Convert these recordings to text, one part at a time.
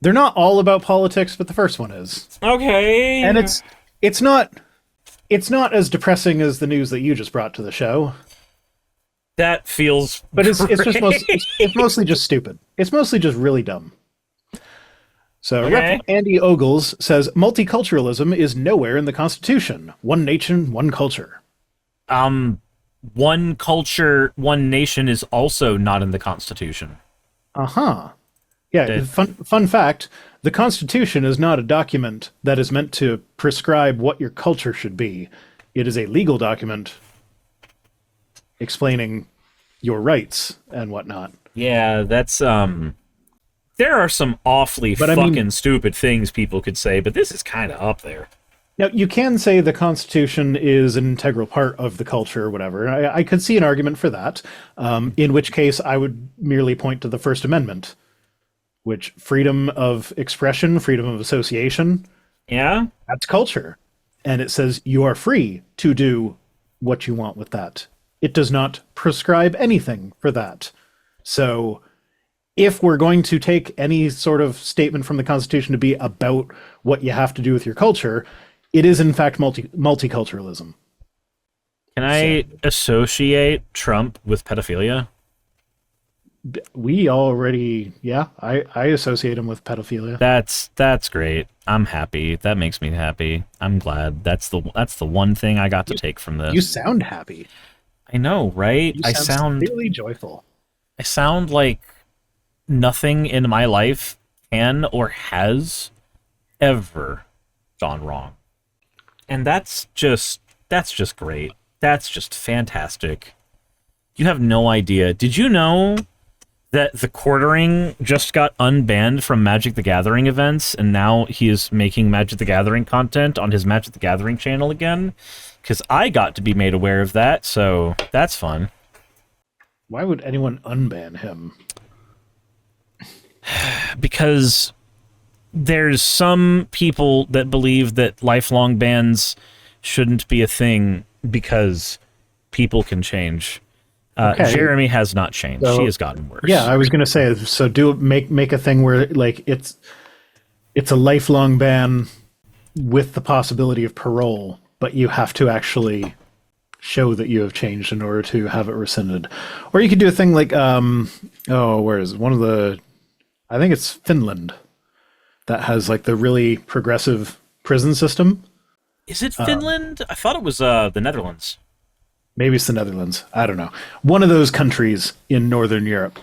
They're not all about politics, but the first one is. Okay. And it's not as depressing as the news that you just brought to the show. That feels But it's just great. it's mostly just stupid. It's mostly just really dumb. So Okay. Rep. Andy Ogles says multiculturalism is nowhere in the Constitution. One nation, one culture. One culture, one nation is also not in the Constitution. Uh-huh. Yeah, That- fun fact, the Constitution is not a document that is meant to prescribe what your culture should be. It is a legal document explaining your rights and whatnot. Yeah, that's there are some awfully But I fucking mean- stupid things people could say, but this is kind of up there. Now, you can say the Constitution is an integral part of the culture or whatever. I could see an argument for that, in which case I would merely point to the First Amendment, which freedom of expression, freedom of association, Yeah? that's culture. And it says you are free to do what you want with that. It does not prescribe anything for that. So if we're going to take any sort of statement from the Constitution to be about what you have to do with your culture, it is in fact multiculturalism. Can I associate Trump with pedophilia? We already, yeah, I associate him with pedophilia. That's great. I'm happy. That makes me happy. I'm glad. That's the one thing I got to take from this. You sound happy. I know, right? You I sound really joyful. like nothing in my life can or has ever gone wrong. And that's just great. That's just fantastic. You have no idea. Did you know that the quartering just got unbanned from Magic the Gathering events, and now he is making Magic the Gathering content on his Magic the Gathering channel again? Because I got to be made aware of that, so that's fun. Why would anyone unban him? Because there's some people that believe that lifelong bans shouldn't be a thing because people can change. Okay. Jeremy has not changed. So- She has gotten worse. Yeah, I was gonna say. So make a thing where like it's a lifelong ban with the possibility of parole, but you have to actually show that you have changed in order to have it rescinded. Or you could do a thing like where is it? I think it's Finland that has like the really progressive prison system. Is it Finland? I thought it was the Netherlands. Maybe it's the Netherlands. I don't know. One of those countries in Northern Europe.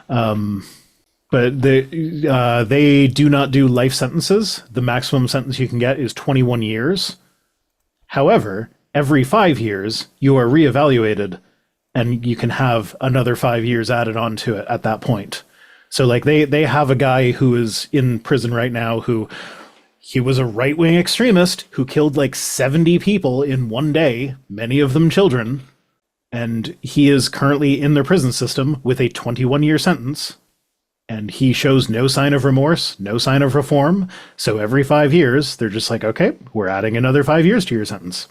But they do not do life sentences. The maximum sentence you can get is 21 years. However, every 5 years, you are reevaluated, and you can have another 5 years added onto it at that point. So, like, they have a guy who is in prison right now who he was a right-wing extremist who killed like 70 people in one day, many of them children, and he is currently in their prison system with a 21-year sentence. And he shows no sign of remorse, no sign of reform. So every 5 years, they're just like, okay, we're adding another 5 years to your sentence.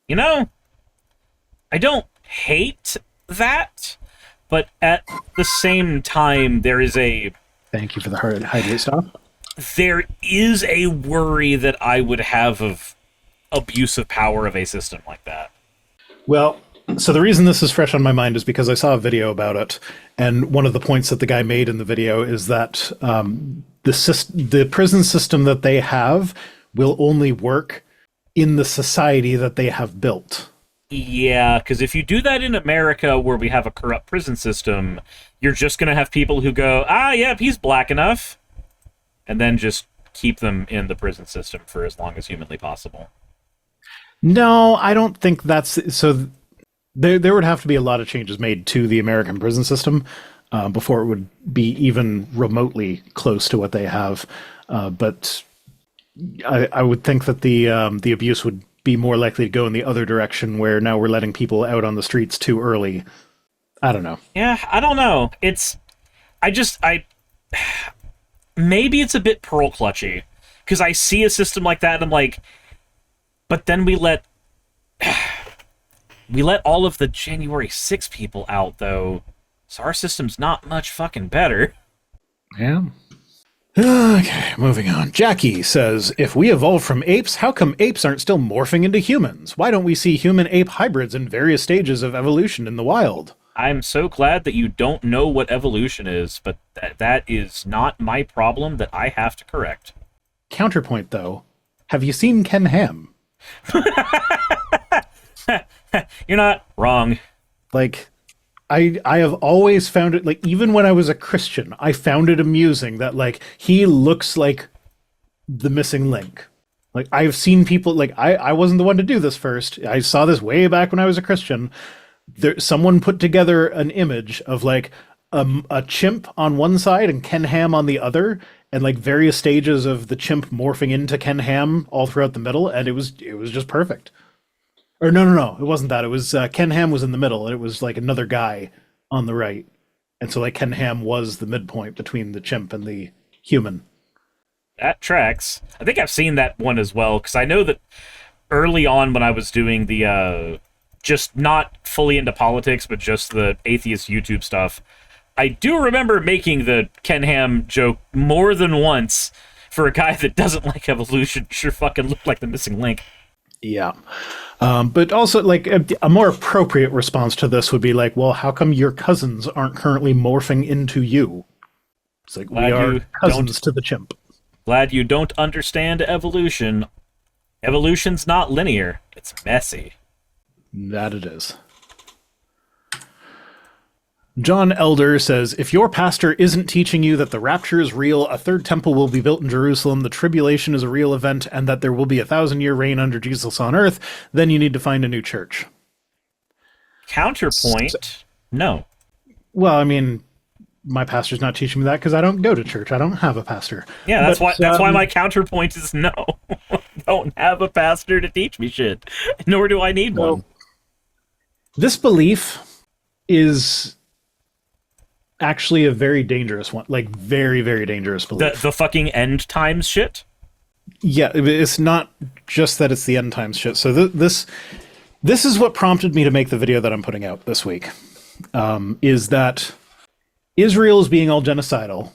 You know, I don't hate that, but at the same time, there is a Hydrate stop. worry that I would have of abuse of power of a system like that. Well, so the reason this is fresh on my mind is because I saw a video about it, and one of the points that the guy made in the video is that the prison system that they have will only work in the society that they have built. Yeah, because if you do that in America where we have a corrupt prison system, you're just going to have people who go, yep, he's black enough, and then just keep them in the prison system for as long as humanly possible. No, I don't think that's so. There would have to be a lot of changes made to the American prison system before it would be even remotely close to what they have. But I would think that the abuse would be more likely to go in the other direction, where now we're letting people out on the streets too early. I don't know. Yeah, I don't know. Maybe it's a bit pearl clutchy, because I see a system like that and I'm like, but then we let all of the January 6 people out, though, so our system's not much fucking better. Yeah. Okay, moving on. Jackie says, if we evolved from apes, how come apes aren't still morphing into humans? Why don't we see human-ape hybrids in various stages of evolution in the wild? I'm so glad that you don't know what evolution is, but that is not my problem that I have to correct. Counterpoint, though. Have you seen Ken Ham? You're not wrong. Like, I have always found it, like, even when I was a Christian, I found it amusing that, like, he looks like the missing link. Like, I've seen people, like, I wasn't the one to do this first. I saw this way back when I was a Christian. Someone put together an image of, like, a chimp on one side and Ken Ham on the other, and, like, various stages of the chimp morphing into Ken Ham all throughout the middle, and it was just perfect. Or no, it wasn't that. It was Ken Ham was in the middle, and it was like another guy on the right. And so like Ken Ham was the midpoint between the chimp and the human. That tracks. I think I've seen that one as well, because I know that early on when I was doing the, just not fully into politics, but just the atheist YouTube stuff, I do remember making the Ken Ham joke more than once for a guy that doesn't like evolution. Sure fucking looked like the missing link. Yeah. But also, like, a more appropriate response to this would be like, well, how come your cousins aren't currently morphing into you? It's like, we are cousins to the chimp. Glad you don't understand evolution. Evolution's not linear. It's messy. That it is. John Elder says, if your pastor isn't teaching you that the rapture is real, a third temple will be built in Jerusalem, the tribulation is a real event, and that there will be a 1,000-year reign under Jesus on earth, then you need to find a new church. Counterpoint, no. Well, I mean, my pastor's not teaching me that because I don't go to church. I don't have a pastor. Yeah, that's why my counterpoint is no. Don't have a pastor to teach me shit. Nor do I need one. This belief is actually a very dangerous one, like very, very dangerous belief. The fucking end times shit? Yeah, it's not just that it's the end times shit. So this is what prompted me to make the video that I'm putting out this week, is that Israel is being all genocidal,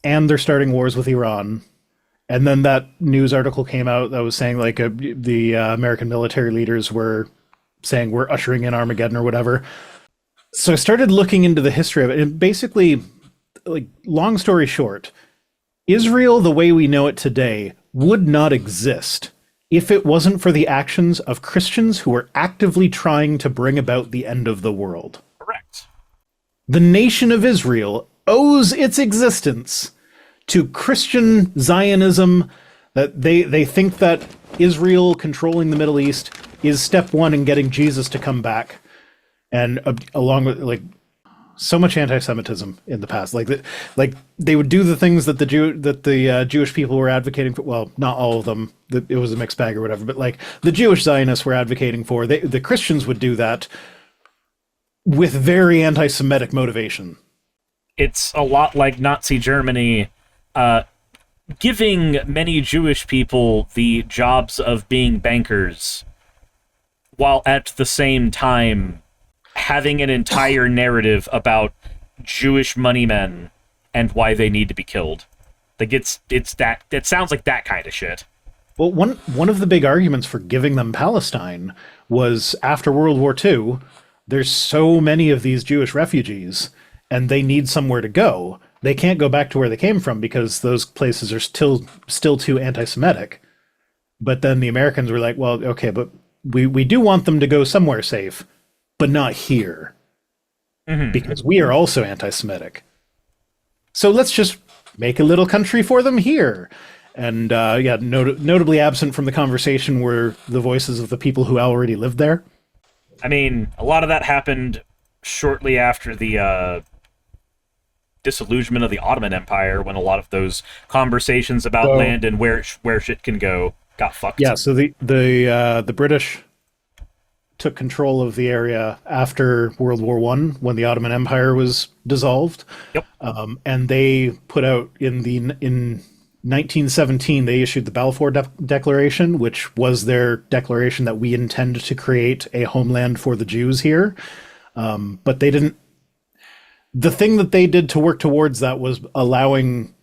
and they're starting wars with Iran. And then that news article came out that was saying, like, the American military leaders were saying we're ushering in Armageddon or whatever. So I started looking into the history of it, and basically, like, long story short, Israel, the way we know it today, would not exist if it wasn't for the actions of Christians who were actively trying to bring about the end of the world. Correct. The nation of Israel owes its existence to Christian Zionism, that they think that Israel controlling the Middle East is step one in getting Jesus to come back. And along with, like, so much anti-Semitism in the past, like they would do the things that the Jewish people were advocating for. Well, not all of them. It was a mixed bag or whatever. But like the Jewish Zionists were advocating for, the Christians would do that with very anti-Semitic motivation. It's a lot like Nazi Germany, giving many Jewish people the jobs of being bankers, while at the same time having an entire narrative about Jewish money men and why they need to be killed. Like it sounds like that kind of shit. Well, one of the big arguments for giving them Palestine was after World War II, there's so many of these Jewish refugees and they need somewhere to go. They can't go back to where they came from because those places are still too anti-Semitic. But then the Americans were like, well, okay, but we do want them to go somewhere safe, but not here, because we are also anti-Semitic. So let's just make a little country for them here. And notably absent from the conversation were the voices of the people who already lived there. I mean, a lot of that happened shortly after the disillusionment of the Ottoman Empire, when a lot of those conversations about land and where shit can go got fucked. Yeah, so the British took control of the area after World War I, when the Ottoman Empire was dissolved. Yep. And they put out in 1917, they issued the Balfour Declaration, which was their declaration that we intend to create a homeland for the Jews here. But they didn't. The thing that they did to work towards that was allowing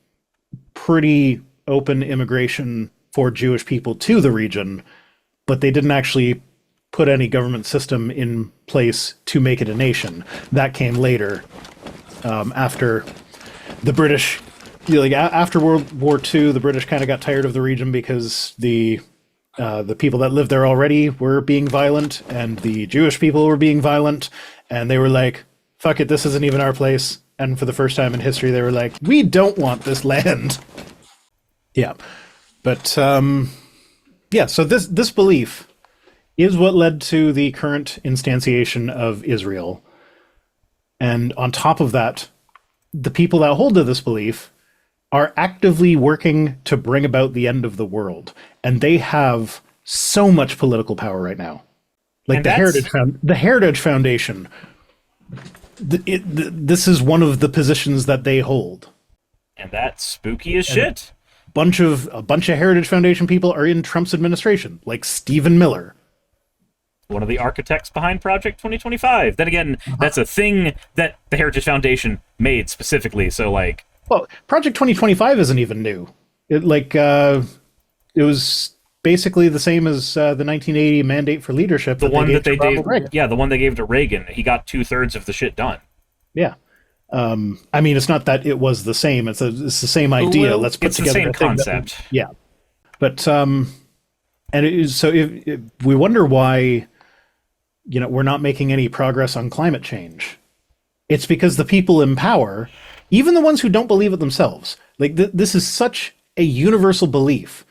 pretty open immigration for Jewish people to the region, but they didn't actually put any government system in place to make it a nation. That came later, after the British, after World War II, the British kind of got tired of the region because the people that lived there already were being violent, and the Jewish people were being violent, and they were like, fuck it, this isn't even our place. And for the first time in history, they were like, we don't want this land. Yeah. But, so this belief is what led to the current instantiation of Israel. And on top of that, the people that hold to this belief are actively working to bring about the end of the world. And they have so much political power right now. Like the Heritage Foundation, this is one of the positions that they hold. And that's spooky as shit. A bunch of Heritage Foundation people are in Trump's administration, like Stephen Miller. One of the architects behind Project 2025. Then again, that's a thing that the Heritage Foundation made specifically, so like... Well, Project 2025 isn't even new. It was basically the same as the 1980 mandate for leadership. The one that they gave to Reagan. He got 2/3 of the shit done. Yeah. I mean, it's not that it was the same. It's the same idea. Well, Let's put together the same concept. Yeah. But, and it is, so if we wonder why, we're not making any progress on climate change. It's because the people in power, even the ones who don't believe it themselves, like this is such a universal belief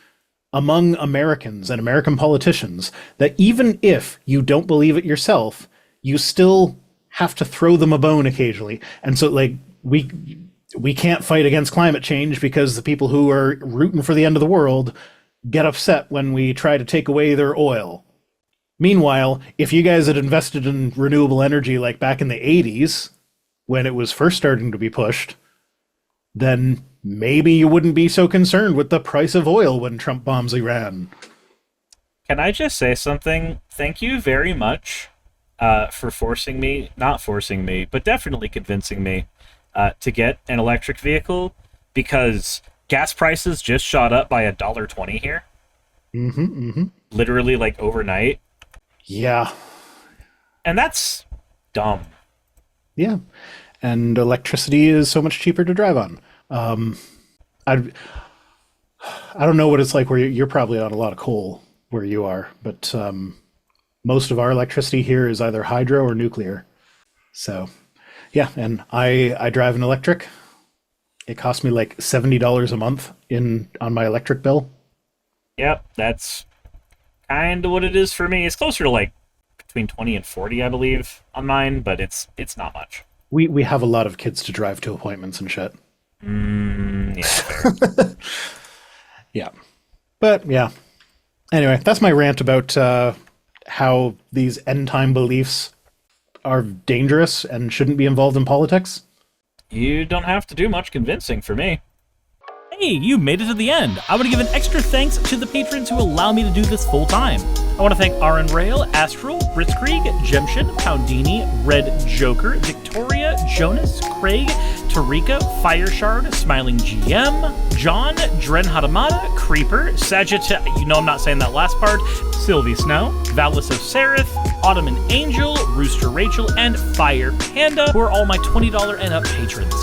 among Americans and American politicians that even if you don't believe it yourself, you still have to throw them a bone occasionally. And so like we can't fight against climate change because the people who are rooting for the end of the world get upset when we try to take away their oil. Meanwhile, if you guys had invested in renewable energy like back in the 80s, when it was first starting to be pushed, then maybe you wouldn't be so concerned with the price of oil when Trump bombs Iran. Can I just say something? Thank you very much for not forcing me, but definitely convincing me to get an electric vehicle, because gas prices just shot up by $1.20 here. Literally like overnight. Yeah. And that's dumb. Yeah. And electricity is so much cheaper to drive on. I don't know what it's like where you're probably on a lot of coal where you are, but most of our electricity here is either hydro or nuclear. So, yeah, and I drive an electric. It costs me like $70 a month on my electric bill. Yep, that's kind of what it is for me. It's closer to like between 20 and 40, I believe, on mine, but it's not much. We have a lot of kids to drive to appointments and shit. Yeah, fair. Yeah. But, yeah. Anyway, that's my rant about how these end-time beliefs are dangerous and shouldn't be involved in politics. You don't have to do much convincing for me. Hey, you made it to the end. I want to give an extra thanks to the patrons who allow me to do this full time. I want to thank Aaron Rail, Astral, Britzkrieg, Jemshin, Poundini, Red Joker, Victoria, Jonas, Craig, Tarika, Fireshard, Smiling GM, John, Dren Hadamada, Creeper, Sagitta, I'm not saying that last part, Sylvie Snow, Valis of Seraph, Ottoman Angel, Rooster Rachel, and Fire Panda, who are all my $20 and up patrons.